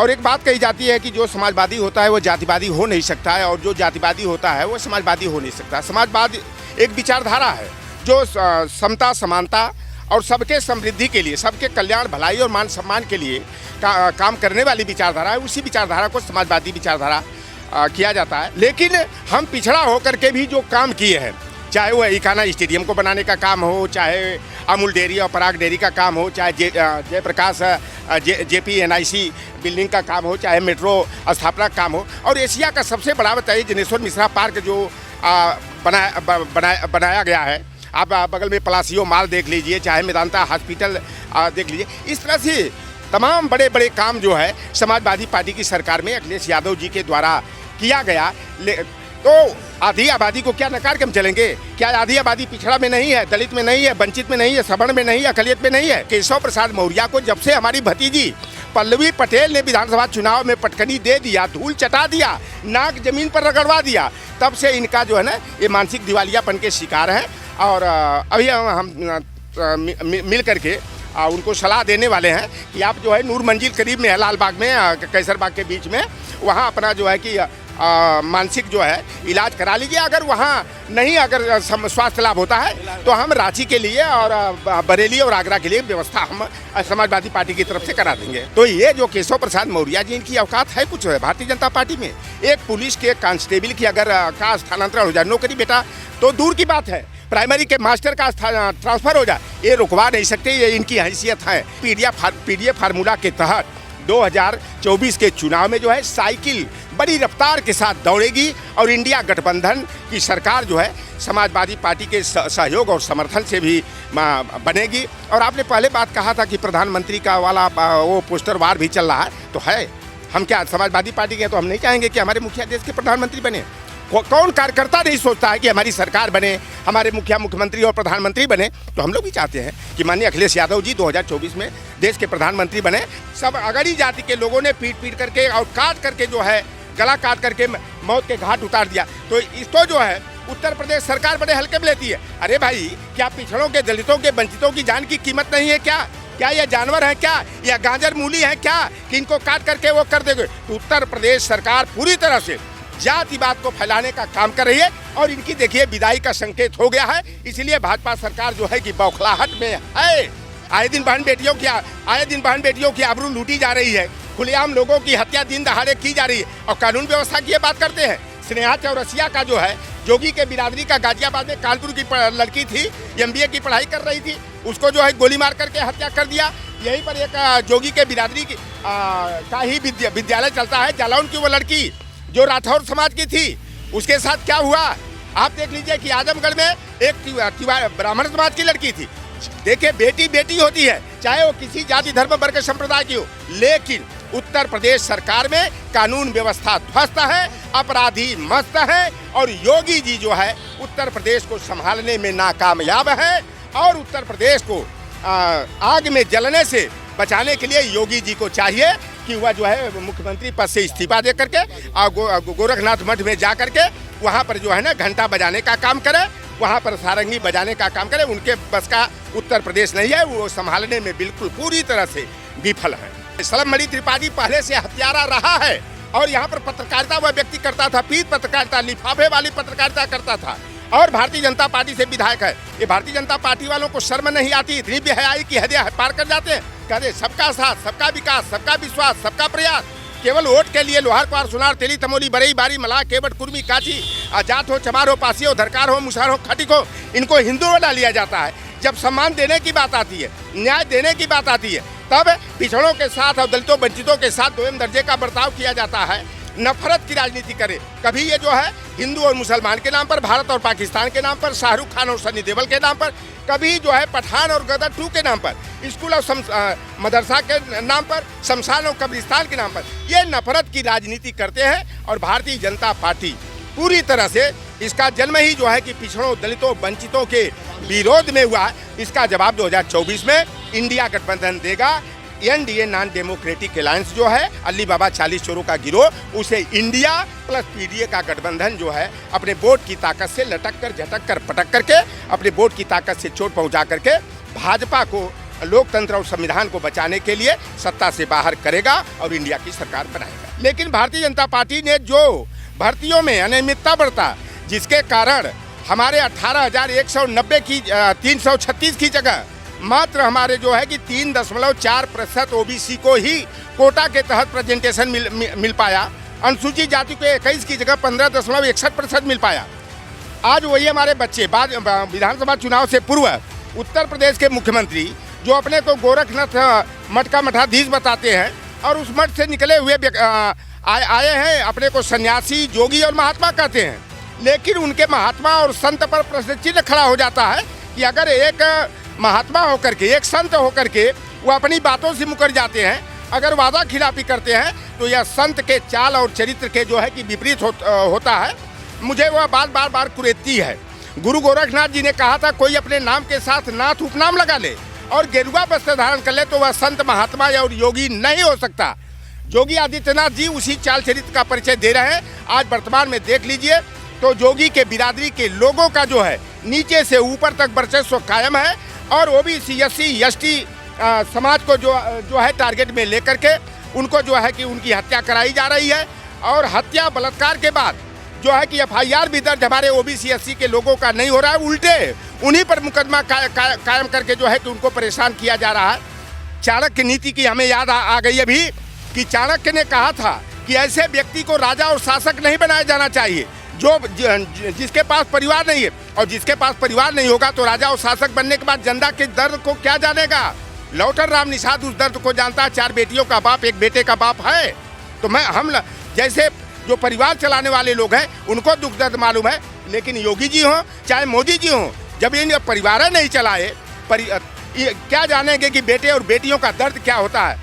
और एक बात कही जाती है कि जो समाजवादी होता है वो जातिवादी हो नहीं सकता है, और जो जातिवादी होता है वो समाजवादी हो नहीं सकता। समाजवाद एक विचारधारा है जो समता, समानता और सबके समृद्धि के लिए, सबके कल्याण, भलाई और मान सम्मान के लिए काम करने वाली विचारधारा है। उसी विचारधारा को समाजवादी विचारधारा किया जाता है। लेकिन हम पिछड़ा होकर के भी जो काम किए हैं, चाहे वो इकाना स्टेडियम को बनाने का काम हो, चाहे अमूल डेयरी और पराग डेयरी का काम हो, चाहे जयप्रकाश JPNIC बिल्डिंग का काम हो, चाहे मेट्रो स्थापना का काम हो, और एशिया का सबसे बड़ा बताइए जनेश्वर मिश्रा पार्क जो बनाया गया है। आप बगल में पलासियो मॉल देख लीजिए, चाहे मेदांता हॉस्पिटल देख लीजिए। इस तरह से तमाम बड़े बड़े काम जो है समाजवादी पार्टी की सरकार में अखिलेश यादव जी के द्वारा किया गया। तो आधी आबादी को क्या नकार के हम चलेंगे? क्या आधी आबादी पिछड़ा में नहीं है, दलित में नहीं है, वंचित में नहीं है, सवर्ण में नहीं है, अकलियत में नहीं है? केशव प्रसाद मौर्य को जब से हमारी भतीजी पल्लवी पटेल ने विधानसभा चुनाव में पटकनी दे दिया, धूल चटा दिया, नाक जमीन पर रगड़वा दिया, तब से इनका जो है ना ये मानसिक दिवालियापन के शिकार है। और अभी हम मिल करके उनको सलाह देने वाले हैं कि आप जो है नूर मंजिल करीब में है, लाल बाग में, कैसर बाग के बीच में, वहाँ अपना जो है कि मानसिक जो है इलाज करा लीजिए। अगर वहाँ नहीं अगर स्वास्थ्य लाभ होता है तो हम रांची के लिए और बरेली और आगरा के लिए व्यवस्था हम समाजवादी पार्टी की तरफ से करा देंगे। तो ये जो केशव प्रसाद मौर्य जी, इनकी औकात है कुछ है भारतीय जनता पार्टी में? एक पुलिस के कांस्टेबल की अगर का स्थानांतरण हो जाए, नौकरी बेटा तो दूर की बात है, प्राइमरी के मास्टर का ट्रांसफर हो जाए, ये रुकवा नहीं सकते। ये इनकी हैसियत है। पीडीएफ फार्मूला के तहत 2024 के चुनाव में जो है साइकिल बड़ी रफ्तार के साथ दौड़ेगी और इंडिया गठबंधन की सरकार जो है समाजवादी पार्टी के सहयोग और समर्थन से भी बनेगी। और आपने पहले बात कहा था कि प्रधानमंत्री का वाला वो पोस्टर वार भी चल रहा है, तो है। हम क्या समाजवादी पार्टी के, तो हम नहीं चाहेंगे कि हमारे मुखिया देश के प्रधानमंत्री बने? कौन कार्यकर्ता नहीं सोचता है कि हमारी सरकार बने, हमारे मुख्यमंत्री और प्रधानमंत्री बने? तो हम लोग भी चाहते हैं कि माननीय अखिलेश यादव जी 2024 में देश के प्रधानमंत्री बने। सब अगड़ी जाति के लोगों ने पीट करके और काट करके जो है गला काट करके मौत के घाट उतार दिया। तो इसको जो है उत्तर प्रदेश सरकार बड़े हल्के में लेती है। अरे भाई, क्या पिछड़ों के, दलितों के, वंचितों की जान की कीमत नहीं है क्या? क्या ये जानवर है क्या, या गाजर मूली है क्या कि इनको काट करके वो कर देंगे? तो उत्तर प्रदेश सरकार पूरी तरह से जातिवाद को फैलाने का काम कर रही है और इनकी देखिए विदाई का संकेत हो गया है। इसलिए भाजपा सरकार जो है कि बौखलाहट में है। आए दिन बहन बेटियों की आबरू लूटी जा रही है, खुलेआम लोगों की हत्या दिन दहाड़े की जा रही है, और कानून व्यवस्था की ये बात करते हैं। स्नेहा चौरसिया का जो है जोगी के बिरादरी का गाजियाबाद में कानपुर की लड़की थी, MBA की पढ़ाई कर रही थी, उसको जो है गोली मार करके हत्या कर दिया। यहीं पर एक जोगी के बिरादरी का ही विद्यालय चलता है, जालौन की वो लड़की जो राठौर समाज की थी, उसके साथ क्या हुआ आप देख लीजिए कि आजमगढ़ में एक ब्राह्मण समाज की लड़की थी। देखिए, बेटी बेटी होती है, चाहे वो किसी जाति धर्म वर्ग संप्रदाय की हो, लेकिन उत्तर प्रदेश सरकार में कानून व्यवस्था ध्वस्त है, अपराधी मस्त है, और योगी जी जो है उत्तर प्रदेश को संभालने में नाकामयाब है। और उत्तर प्रदेश को आग में जलने से बचाने के लिए योगी जी को चाहिए कि वह जो है मुख्यमंत्री पद से इस्तीफा दे करके गोरखनाथ मठ में जा करके वहाँ पर जो है ना घंटा बजाने का काम करे, वहाँ पर सारंगी बजाने का काम करे। उनके बस का उत्तर प्रदेश नहीं है, वो संभालने में बिल्कुल पूरी तरह से विफल है। सलमणि त्रिपाठी पहले से हत्यारा रहा है और यहाँ पर पत्रकारिता वह व्यक्ति करता था, पीठ पत्रकारिता, लिफाफे वाली पत्रकारिता करता था, और भारतीय जनता पार्टी से विधायक है। ये भारतीय जनता पार्टी वालों को शर्म नहीं आती, इतनी बेहयाई की हदें पार कर जाते हैं। कहते सबका साथ, सबका विकास, सबका विश्वास, सबका प्रयास, केवल वोट के लिए लोहार कुआर सुनार तेली तमोली बरई बारी मलाह केवट कुर्मी काची, जात हो चमार हो पासी हो धरकार हो मुसार हो खटिक हो, इनको हिंदू बना लिया जाता है। जब सम्मान देने की बात आती है, न्याय देने की बात आती है, तब पिछड़ों के साथ और दलितों वंचितों के साथ दोयम दर्जे का बर्ताव किया जाता है। नफरत की राजनीति करे, कभी ये जो है हिंदू और मुसलमान के नाम पर, भारत और पाकिस्तान के नाम पर, शाहरुख खान और सनी देओल के नाम पर, कभी जो है पठान और गदर 2 के नाम पर, स्कूल और मदरसा के नाम पर, शमशान और कब्रिस्तान के नाम पर ये नफरत की राजनीति करते हैं। और भारतीय जनता पार्टी पूरी तरह से इसका जन्म ही जो है कि पिछड़ों, दलितों, वंचितों के विरोध में हुआ। इसका जवाब 2024 में इंडिया गठबंधन देगा। NDA नॉन डेमोक्रेटिक अलायंस जो है, अली बाबा 40 चोरों का गिरोह, उसे इंडिया प्लस PDA का गठबंधन जो है अपने वोट की ताकत से लटक कर, झटक कर, पटक करके, अपने वोट की ताकत से चोट पहुंचा करके भाजपा को लोकतंत्र और संविधान को बचाने के लिए सत्ता से बाहर करेगा और इंडिया की सरकार बनाएगा। लेकिन भारतीय जनता पार्टी ने जो भर्तियों में अनियमितता बरता, जिसके कारण हमारे 18,190 की 336 की जगह मात्र हमारे जो है कि 3.4% ओबीसी को ही कोटा के तहत प्रेजेंटेशन मिल पाया। अनुसूचित जाति को 21 की जगह 15.61% मिल पाया। आज वही हमारे बच्चे बाद विधानसभा चुनाव से पूर्व उत्तर प्रदेश के मुख्यमंत्री जो अपने को गोरखनाथ मठ का मठाधीश बताते हैं और उस मठ से निकले हुए आए हैं, अपने को सन्यासी, जोगी और महात्मा कहते हैं। लेकिन उनके महात्मा और संत पर प्रश्न चिन्ह खड़ा हो जाता है कि अगर एक महात्मा होकर के, एक संत होकर के वो अपनी बातों से मुकर जाते हैं, अगर वादा खिलाफी करते हैं, तो यह संत के चाल और चरित्र के जो है कि विपरीत होता है। मुझे वह बात बार बार कुरेदती है। गुरु गोरखनाथ जी ने कहा था कोई अपने नाम के साथ नाथ उपनाम लगा ले और गेरुआ वस्त्र धारण कर ले तो वह संत, महात्मा या और योगी नहीं हो सकता। योगी आदित्यनाथ जी उसी चाल चरित्र का परिचय दे रहे हैं। आज वर्तमान में देख लीजिए तो योगी के बिरादरी के लोगों का जो है नीचे से ऊपर तक वर्चस्व कायम है और ओबीसी, एससी, एसटी समाज को जो है टारगेट में लेकर के उनको जो है कि उनकी हत्या कराई जा रही है। और हत्या बलात्कार के बाद जो है कि एफआईआर भी दर्ज हमारे ओबीसी, एससी के लोगों का नहीं हो रहा है, उल्टे उन्हीं पर मुकदमा कायम करके जो है कि उनको परेशान किया जा रहा है। चाणक्य नीति की हमें याद आ गई अभी कि चाणक्य ने कहा था कि ऐसे व्यक्ति को राजा और शासक नहीं बनाया जाना चाहिए जो जिसके पास परिवार नहीं है, और जिसके पास परिवार नहीं होगा तो राजा और शासक बनने के बाद जनता के दर्द को क्या जानेगा। लौटर राम निषाद उस दर्द को जानता है। 4 बेटियों का बाप, एक बेटे का बाप है। तो हम जैसे जो परिवार चलाने वाले लोग हैं उनको दुख दर्द मालूम है, लेकिन योगी जी हों चाहे मोदी जी हों, जब इन परिवार नहीं चलाए क्या जानेंगे कि बेटे और बेटियों का दर्द क्या होता है।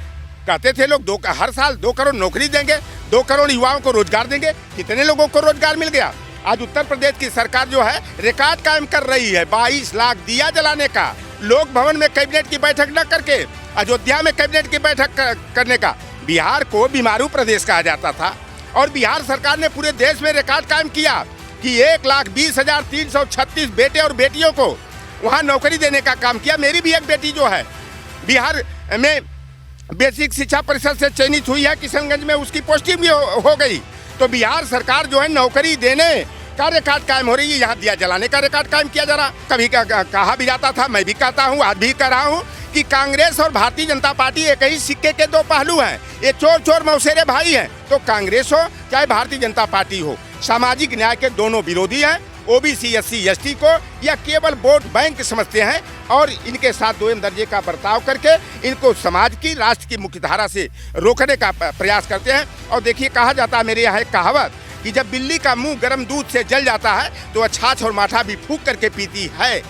कहते थे लोग हर साल 2 करोड़ नौकरी देंगे, 2 करोड़ युवाओं को रोजगार देंगे। कितने लोगों को रोजगार मिल गया? आज उत्तर प्रदेश की सरकार जो है रिकॉर्ड कायम कर रही है 22 लाख दिया जलाने का, लोक भवन में कैबिनेट की बैठक न करके अयोध्या में कैबिनेट की बैठक करने का। बिहार को बीमारू प्रदेश कहा जाता था और बिहार सरकार ने पूरे देश में रिकॉर्ड कायम किया कि 1,20,336 बेटे और बेटियों को वहाँ नौकरी देने का काम किया। मेरी भी एक बेटी जो है बिहार में बेसिक शिक्षा परिषद से चयनित हुई है, किशनगंज में उसकी पोस्टिंग भी हो गई। तो बिहार सरकार जो है नौकरी देने का रिकॉर्ड कायम हो रही है, यहाँ दिया जलाने का रिकॉर्ड कायम किया जा रहा। कभी कहा भी जाता था, मैं भी कहता हूँ, आज भी कह रहा हूँ कि कांग्रेस और भारतीय जनता पार्टी एक ही सिक्के के 2 पहलू हैं। ये चोर चोर मौसेरे भाई हैं। तो कांग्रेस हो चाहे भारतीय जनता पार्टी हो, सामाजिक न्याय के दोनों विरोधी हैं। ओबीसी, एससी, एसटी को या केवल वोट बैंक समझते हैं और इनके साथ 2 दर्जे का बर्ताव करके इनको समाज की, राष्ट्र की मुख्यधारा से रोकने का प्रयास करते हैं। और देखिए, कहा जाता है, मेरे यहाँ एक कहावत कि जब बिल्ली का मुंह गर्म दूध से जल जाता है तो वह छाछ और माठा भी फूंक करके पीती है।